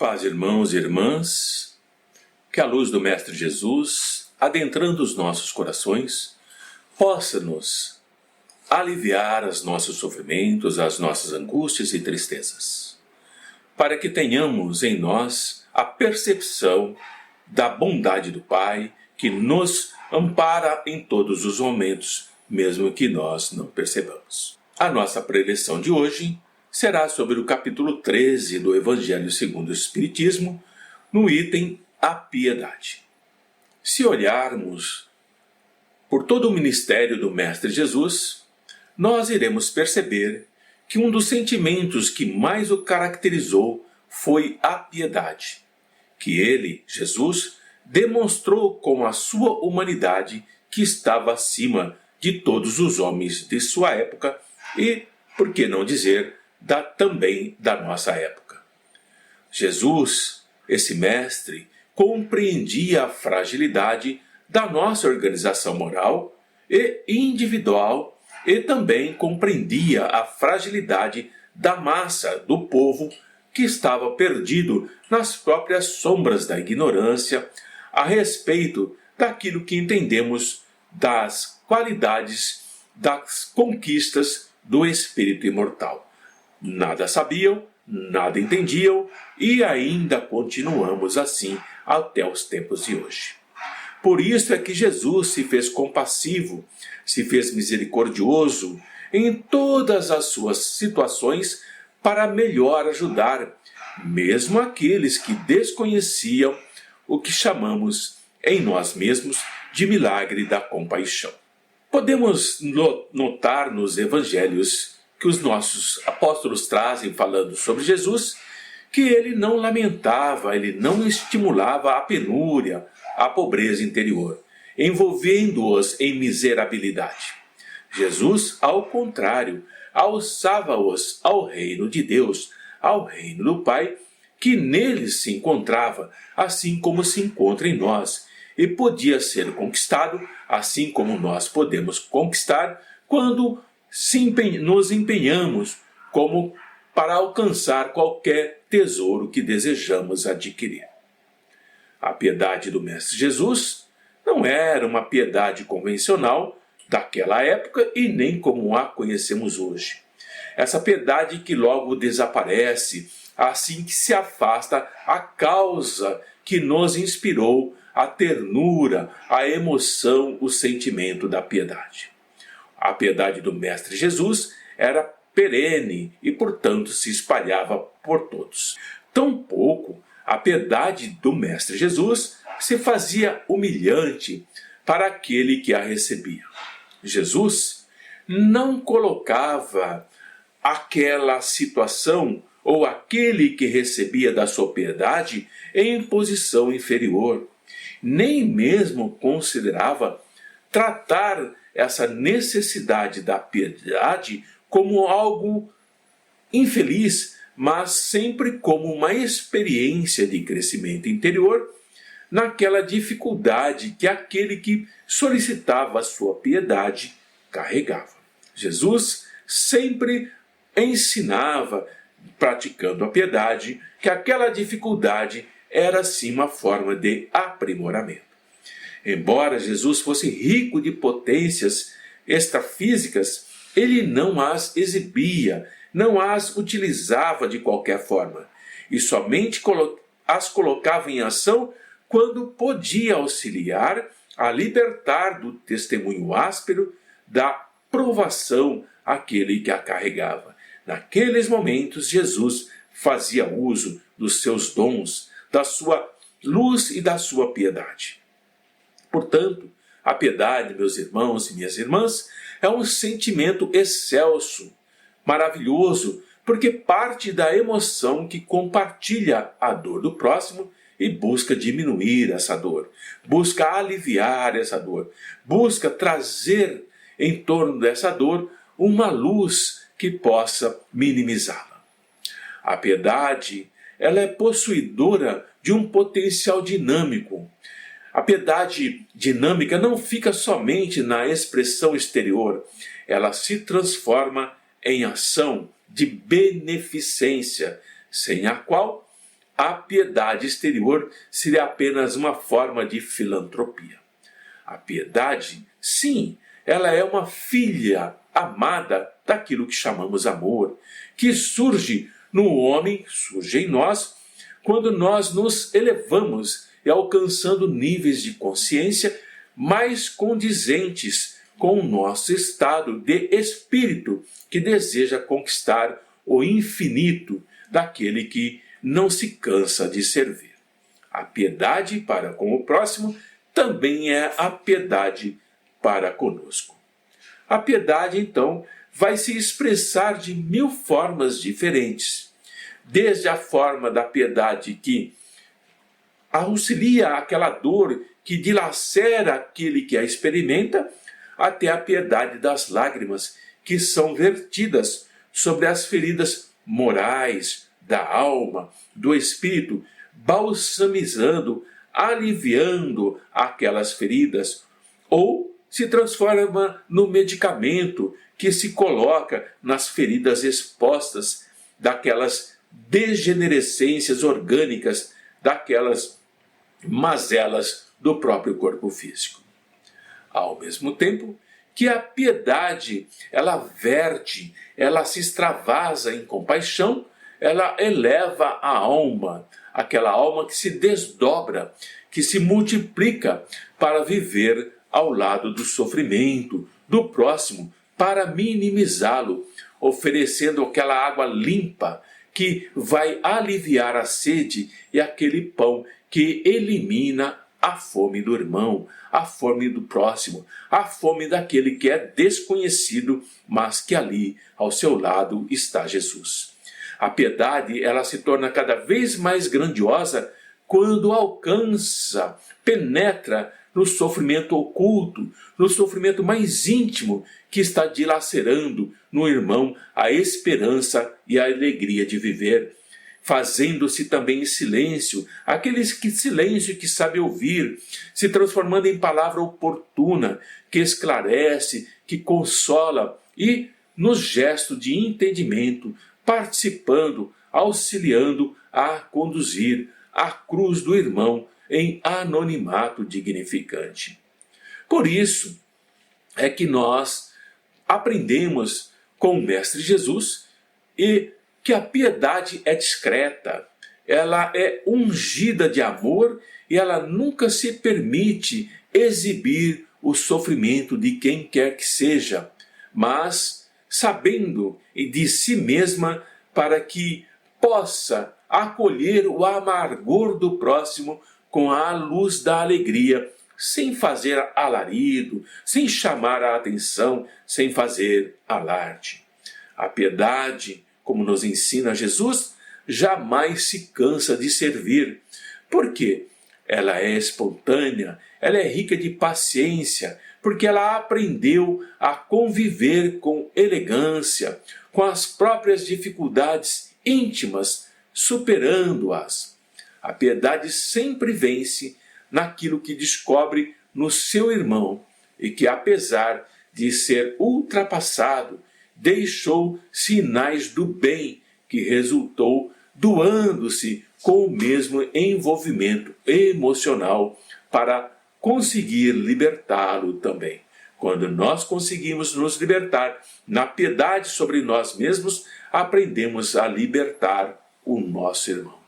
Paz, irmãos e irmãs, que a luz do Mestre Jesus, adentrando os nossos corações, possa nos aliviar os nossos sofrimentos, as nossas angústias e tristezas, para que tenhamos em nós a percepção da bondade do Pai, que nos ampara em todos os momentos, mesmo que nós não percebamos. A nossa preleção de hoje será sobre o capítulo 13 do Evangelho segundo o Espiritismo, no item A Piedade. Se olharmos por todo o ministério do Mestre Jesus, nós iremos perceber que um dos sentimentos que mais o caracterizou foi a piedade, que ele, Jesus, demonstrou com a sua humanidade que estava acima de todos os homens de sua época e, por que não dizer, também da nossa época. Jesus, esse mestre, compreendia a fragilidade da nossa organização moral e individual e também compreendia a fragilidade da massa, do povo que estava perdido nas próprias sombras da ignorância a respeito daquilo que entendemos das qualidades, das conquistas do espírito imortal. Nada sabiam, nada entendiam e ainda continuamos assim até os tempos de hoje. Por isso é que Jesus se fez compassivo, se fez misericordioso em todas as suas situações para melhor ajudar, mesmo aqueles que desconheciam o que chamamos em nós mesmos de milagre da compaixão. Podemos notar nos evangelhos que os nossos apóstolos trazem falando sobre Jesus, que ele não lamentava, ele não estimulava a penúria, a pobreza interior, envolvendo-os em miserabilidade. Jesus, ao contrário, alçava-os ao reino de Deus, ao reino do Pai, que neles se encontrava, assim como se encontra em nós, e podia ser conquistado, assim como nós podemos conquistar, quando nos empenhamos como para alcançar qualquer tesouro que desejamos adquirir. A piedade do Mestre Jesus não era uma piedade convencional daquela época e nem como a conhecemos hoje. Essa piedade que logo desaparece assim que se afasta a causa que nos inspirou a ternura, a emoção, o sentimento da piedade. A piedade do Mestre Jesus era perene e, portanto, se espalhava por todos. Tampouco a piedade do Mestre Jesus se fazia humilhante para aquele que a recebia. Jesus não colocava aquela situação ou aquele que recebia da sua piedade em posição inferior, nem mesmo considerava tratar essa necessidade da piedade como algo infeliz, mas sempre como uma experiência de crescimento interior naquela dificuldade que aquele que solicitava a sua piedade carregava. Jesus sempre ensinava, praticando a piedade, que aquela dificuldade era sim uma forma de aprimoramento. Embora Jesus fosse rico de potências extrafísicas, ele não as exibia, não as utilizava de qualquer forma, e somente as colocava em ação quando podia auxiliar a libertar do testemunho áspero da provação aquele que a carregava. Naqueles momentos, Jesus fazia uso dos seus dons, da sua luz e da sua piedade. Portanto, a piedade, meus irmãos e minhas irmãs, é um sentimento excelso, maravilhoso, porque parte da emoção que compartilha a dor do próximo e busca diminuir essa dor, busca aliviar essa dor, busca trazer em torno dessa dor uma luz que possa minimizá-la. A piedade, ela é possuidora de um potencial dinâmico. A piedade dinâmica não fica somente na expressão exterior, ela se transforma em ação de beneficência, sem a qual a piedade exterior seria apenas uma forma de filantropia. A piedade, sim, ela é uma filha amada daquilo que chamamos amor, que surge no homem, surge em nós, quando nós nos elevamos e alcançando níveis de consciência mais condizentes com o nosso estado de espírito, que deseja conquistar o infinito daquele que não se cansa de servir. A piedade para com o próximo também é a piedade para conosco. A piedade, então, vai se expressar de 1000 formas diferentes. Desde a forma da piedade que auxilia aquela dor que dilacera aquele que a experimenta, até a piedade das lágrimas que são vertidas sobre as feridas morais, da alma, do espírito, balsamizando, aliviando aquelas feridas, ou se transforma no medicamento que se coloca nas feridas expostas daquelas degenerescências orgânicas, daquelas mazelas do próprio corpo físico. Ao mesmo tempo que a piedade, ela verte, ela se extravasa em compaixão, ela eleva a alma, aquela alma que se desdobra, que se multiplica para viver ao lado do sofrimento do próximo, para minimizá-lo, oferecendo aquela água limpa que vai aliviar a sede e aquele pão que elimina a fome do irmão, a fome do próximo, a fome daquele que é desconhecido, mas que ali, ao seu lado, está Jesus. A piedade, ela se torna cada vez mais grandiosa quando alcança, penetra no sofrimento oculto, no sofrimento mais íntimo que está dilacerando no irmão a esperança e a alegria de viver, fazendo-se também em silêncio, silêncio que sabe ouvir, se transformando em palavra oportuna, que esclarece, que consola e, no gesto de entendimento, participando, auxiliando a conduzir a cruz do irmão em anonimato dignificante. Por isso é que nós aprendemos com o Mestre Jesus e que a piedade é discreta, ela é ungida de amor e ela nunca se permite exibir o sofrimento de quem quer que seja, mas sabendo de si mesma para que possa acolher o amargor do próximo com a luz da alegria, sem fazer alarido, sem chamar a atenção, sem fazer alarde. A piedade, como nos ensina Jesus, jamais se cansa de servir. Por quê? Ela é espontânea, ela é rica de paciência, porque ela aprendeu a conviver com elegância, com as próprias dificuldades íntimas, superando-as. A piedade sempre vence naquilo que descobre no seu irmão e que, apesar de ser ultrapassado, deixou sinais do bem que resultou doando-se com o mesmo envolvimento emocional para conseguir libertá-lo também. Quando nós conseguimos nos libertar na piedade sobre nós mesmos, aprendemos a libertar o nosso irmão.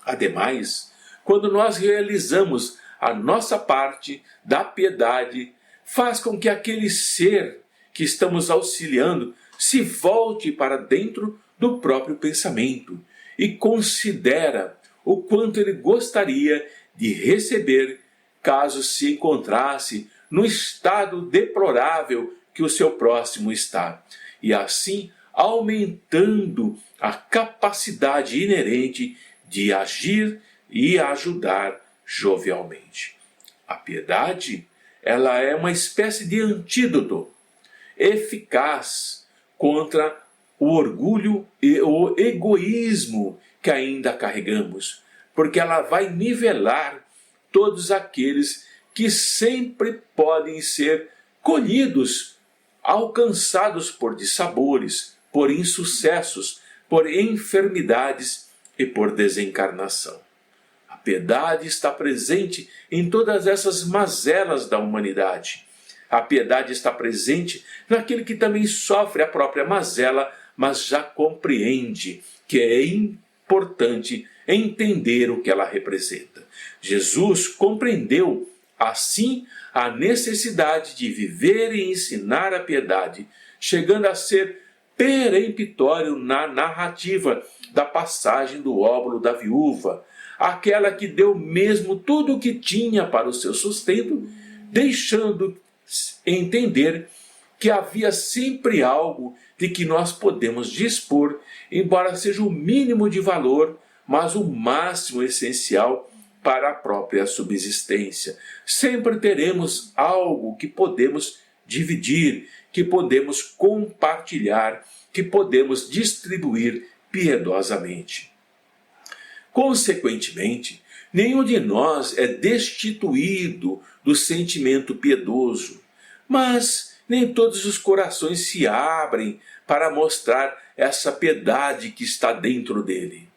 Ademais, quando nós realizamos a nossa parte da piedade, faz com que aquele ser que estamos auxiliando se volte para dentro do próprio pensamento e considera o quanto ele gostaria de receber caso se encontrasse no estado deplorável que o seu próximo está, e assim aumentando a capacidade inerente de agir e ajudar jovialmente. A piedade, ela é uma espécie de antídoto eficaz contra o orgulho e o egoísmo que ainda carregamos, porque ela vai nivelar todos aqueles que sempre podem ser colhidos, alcançados por dissabores, por insucessos, por enfermidades e por desencarnação. A piedade está presente em todas essas mazelas da humanidade. A piedade está presente naquele que também sofre a própria mazela, mas já compreende que é importante entender o que ela representa. Jesus compreendeu, assim, a necessidade de viver e ensinar a piedade, chegando a ser peremptório na narrativa da passagem do óbolo da viúva, aquela que deu mesmo tudo o que tinha para o seu sustento, deixando entender que havia sempre algo de que nós podemos dispor, embora seja o mínimo de valor, mas o máximo essencial para a própria subsistência. Sempre teremos algo que podemos dividir, que podemos compartilhar, que podemos distribuir piedosamente. Consequentemente, nenhum de nós é destituído do sentimento piedoso, mas nem todos os corações se abrem para mostrar essa piedade que está dentro dele.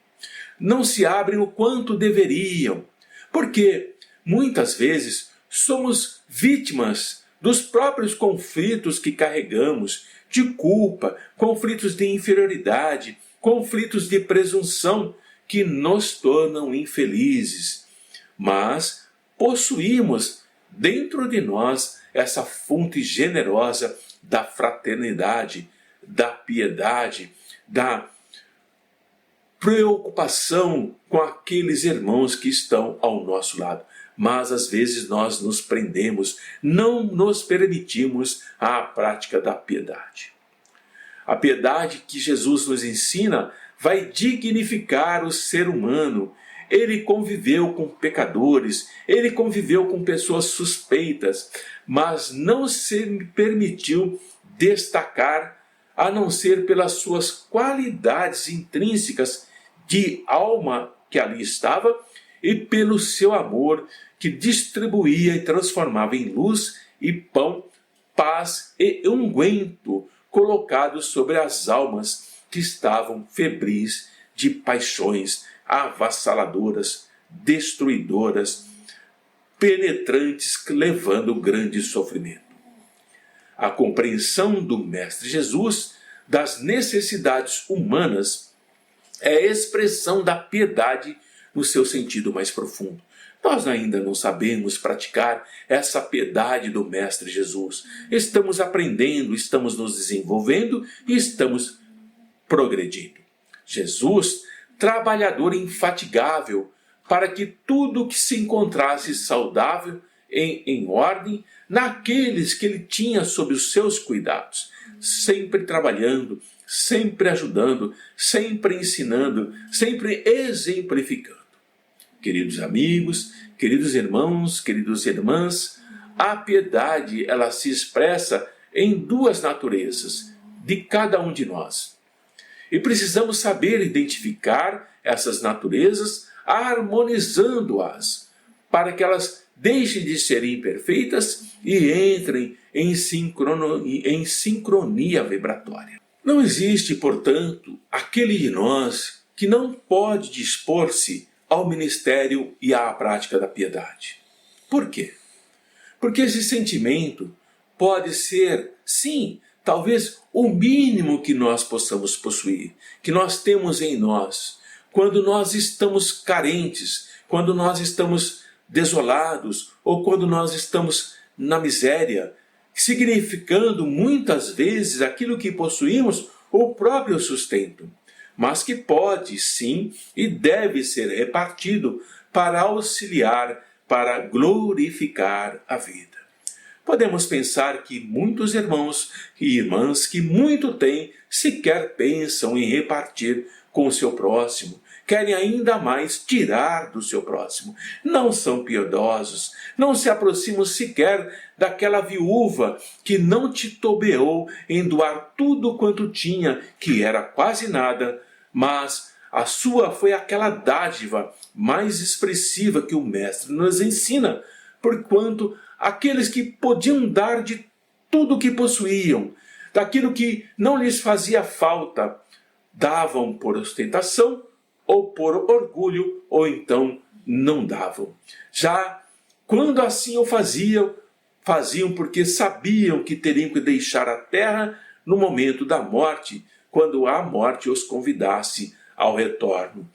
Não se abrem o quanto deveriam, porque muitas vezes somos vítimas dos próprios conflitos que carregamos, de culpa, conflitos de inferioridade, conflitos de presunção que nos tornam infelizes. Mas possuímos dentro de nós essa fonte generosa da fraternidade, da piedade, da preocupação com aqueles irmãos que estão ao nosso lado. Mas às vezes nós nos prendemos, não nos permitimos a prática da piedade. A piedade que Jesus nos ensina vai dignificar o ser humano. Ele conviveu com pecadores, ele conviveu com pessoas suspeitas, mas não se permitiu destacar, a não ser pelas suas qualidades intrínsecas de alma que ali estava e pelo seu amor que distribuía e transformava em luz e pão, paz e unguento colocados sobre as almas que estavam febris de paixões avassaladoras, destruidoras, penetrantes, levando grande sofrimento. A compreensão do Mestre Jesus das necessidades humanas é a expressão da piedade no seu sentido mais profundo. Nós ainda não sabemos praticar essa piedade do Mestre Jesus. Estamos aprendendo, estamos nos desenvolvendo e estamos progredindo. Jesus, trabalhador infatigável, para que tudo que se encontrasse saudável, em ordem, naqueles que ele tinha sob os seus cuidados, sempre trabalhando, sempre ajudando, sempre ensinando, sempre exemplificando. Queridos amigos, queridos irmãos, queridas irmãs, a piedade ela se expressa em duas naturezas de cada um de nós. E precisamos saber identificar essas naturezas, harmonizando-as, para que elas deixem de ser imperfeitas e entrem em sincronia vibratória. Não existe, portanto, aquele de nós que não pode dispor-se ao ministério e à prática da piedade. Por quê? Porque esse sentimento pode ser, sim, talvez o mínimo que nós possamos possuir, que nós temos em nós, quando nós estamos carentes, quando nós estamos desolados ou quando nós estamos na miséria, significando muitas vezes aquilo que possuímos, o próprio sustento, mas que pode sim e deve ser repartido para auxiliar, para glorificar a vida. Podemos pensar que muitos irmãos e irmãs que muito têm sequer pensam em repartir com o seu próximo, querem ainda mais tirar do seu próximo. Não são piedosos, não se aproximam sequer daquela viúva que não titubeou em doar tudo quanto tinha, que era quase nada, mas a sua foi aquela dádiva mais expressiva que o Mestre nos ensina, porquanto aqueles que podiam dar de tudo o que possuíam, daquilo que não lhes fazia falta, davam por ostentação ou por orgulho, ou então não davam. Já quando assim o faziam porque sabiam que teriam que deixar a terra no momento da morte, quando a morte os convidasse ao retorno.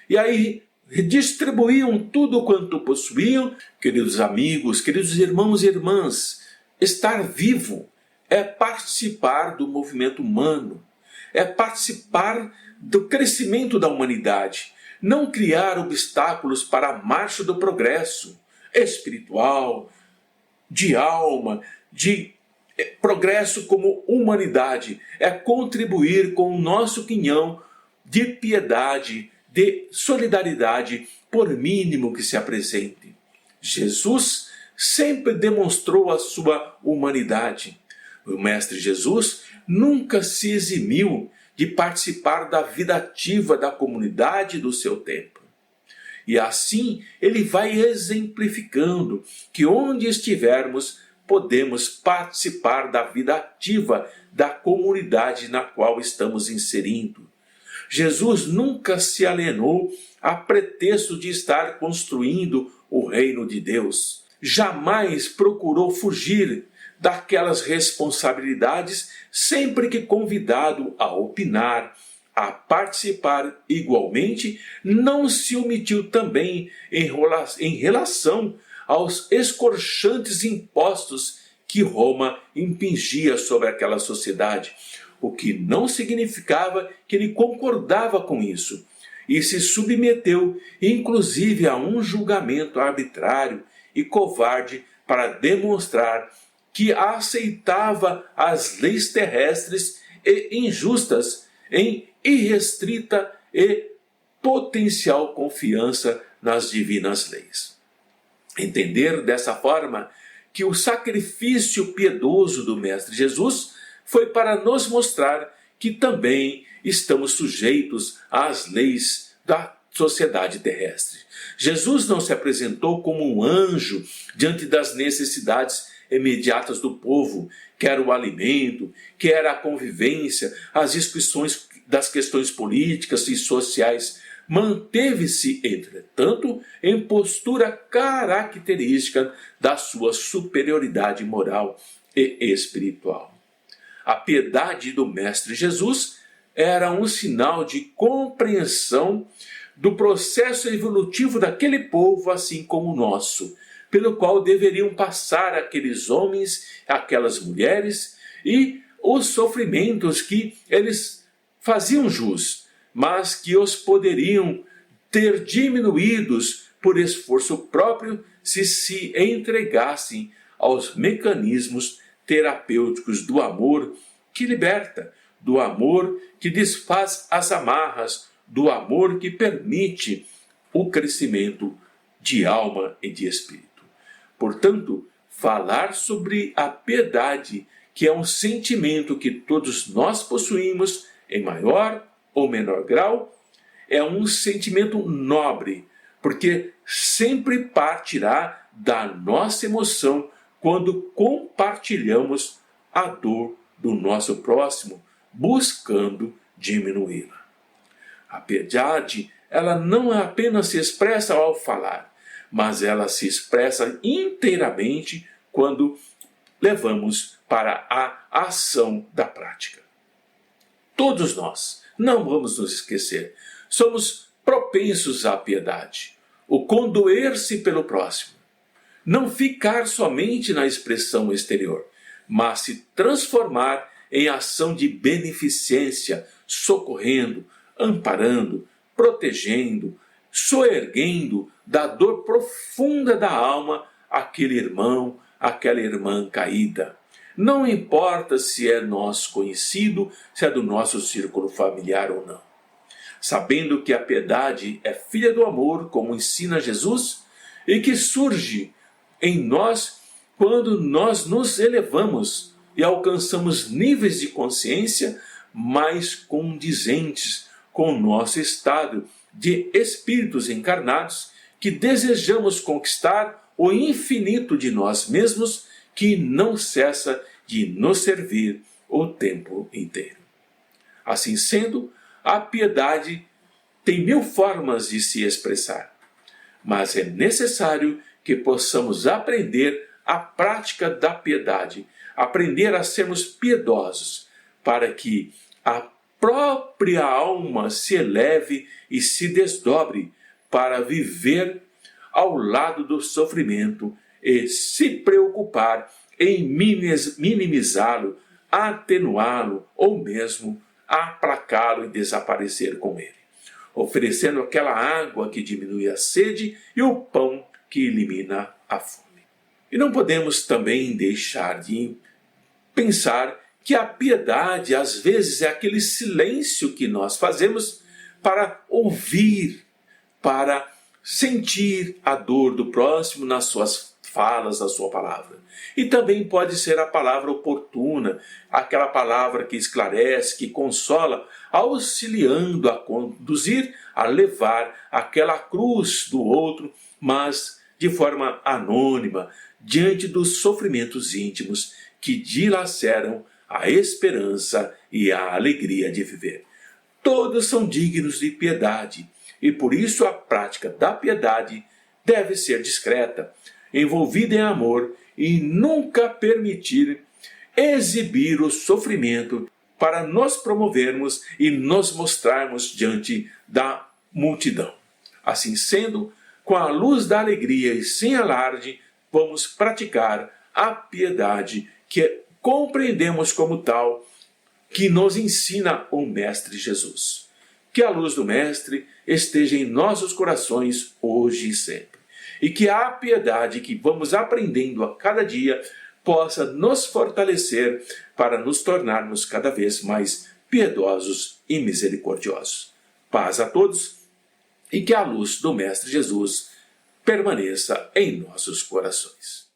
E aí distribuíam tudo quanto possuíam. Queridos amigos, queridos irmãos e irmãs, estar vivo é participar do movimento humano, é participar do crescimento da humanidade, não criar obstáculos para a marcha do progresso espiritual, de alma, de progresso como humanidade, é contribuir com o nosso quinhão de piedade, de solidariedade, por mínimo que se apresente. Jesus sempre demonstrou a sua humanidade. O Mestre Jesus nunca se eximiu de participar da vida ativa da comunidade do seu tempo. E assim ele vai exemplificando que onde estivermos, podemos participar da vida ativa da comunidade na qual estamos inserindo. Jesus nunca se alienou a pretexto de estar construindo o reino de Deus. Jamais procurou fugir daquelas responsabilidades sempre que convidado a opinar, a participar igualmente, não se omitiu também em relação aos escorchantes impostos que Roma impingia sobre aquela sociedade, o que não significava que ele concordava com isso, e se submeteu inclusive a um julgamento arbitrário e covarde para demonstrar que aceitava as leis terrestres e injustas em irrestrita e potencial confiança nas divinas leis. Entender dessa forma que o sacrifício piedoso do Mestre Jesus foi para nos mostrar que também estamos sujeitos às leis da sociedade terrestre. Jesus não se apresentou como um anjo diante das necessidades imediatas do povo, quer o alimento, quer a convivência, as discussões das questões políticas e sociais. Manteve-se, entretanto, em postura característica da sua superioridade moral e espiritual. A piedade do Mestre Jesus era um sinal de compreensão do processo evolutivo daquele povo, assim como o nosso, pelo qual deveriam passar aqueles homens, aquelas mulheres, e os sofrimentos que eles faziam jus, mas que os poderiam ter diminuídos por esforço próprio se entregassem aos mecanismos terapêuticos do amor que liberta, do amor que desfaz as amarras, do amor que permite o crescimento de alma e de espírito. Portanto, falar sobre a piedade, que é um sentimento que todos nós possuímos em maior ou menor grau, é um sentimento nobre, porque sempre partirá da nossa emoção quando compartilhamos a dor do nosso próximo, buscando diminuí-la. A piedade, ela não apenas se expressa ao falar, mas ela se expressa inteiramente quando levamos para a ação da prática. Todos nós, não vamos nos esquecer, somos propensos à piedade, o condoer-se pelo próximo, não ficar somente na expressão exterior, mas se transformar em ação de beneficência, socorrendo, amparando, protegendo, soerguendo da dor profunda da alma aquele irmão, aquela irmã caída. Não importa se é nosso conhecido, se é do nosso círculo familiar ou não. Sabendo que a piedade é filha do amor, como ensina Jesus, e que surge em nós quando nós nos elevamos e alcançamos níveis de consciência mais condizentes com o nosso estado de espíritos encarnados que desejamos conquistar o infinito de nós mesmos, que não cessa de nos servir o tempo inteiro. Assim sendo, a piedade tem mil formas de se expressar, mas é necessário que possamos aprender a prática da piedade, aprender a sermos piedosos, para que a própria alma se eleve e se desdobre para viver ao lado do sofrimento e se preocupar em minimizá-lo, atenuá-lo ou mesmo aplacá-lo e desaparecer com ele, oferecendo aquela água que diminui a sede e o pão que elimina a fome. E não podemos também deixar de pensar que a piedade às vezes é aquele silêncio que nós fazemos para ouvir, para sentir a dor do próximo nas suas falas, na sua palavra. E também pode ser a palavra oportuna, aquela palavra que esclarece, que consola, auxiliando a conduzir, a levar aquela cruz do outro, mas de forma anônima, diante dos sofrimentos íntimos que dilaceram a esperança e a alegria de viver. Todos são dignos de piedade, e por isso a prática da piedade deve ser discreta, envolvida em amor e nunca permitir exibir o sofrimento para nos promovermos e nos mostrarmos diante da multidão. Assim sendo, com a luz da alegria e sem alarde, vamos praticar a piedade que compreendemos como tal, que nos ensina o Mestre Jesus. Que a luz do Mestre esteja em nossos corações hoje e sempre. E que a piedade que vamos aprendendo a cada dia possa nos fortalecer para nos tornarmos cada vez mais piedosos e misericordiosos. Paz a todos e que a luz do Mestre Jesus permaneça em nossos corações.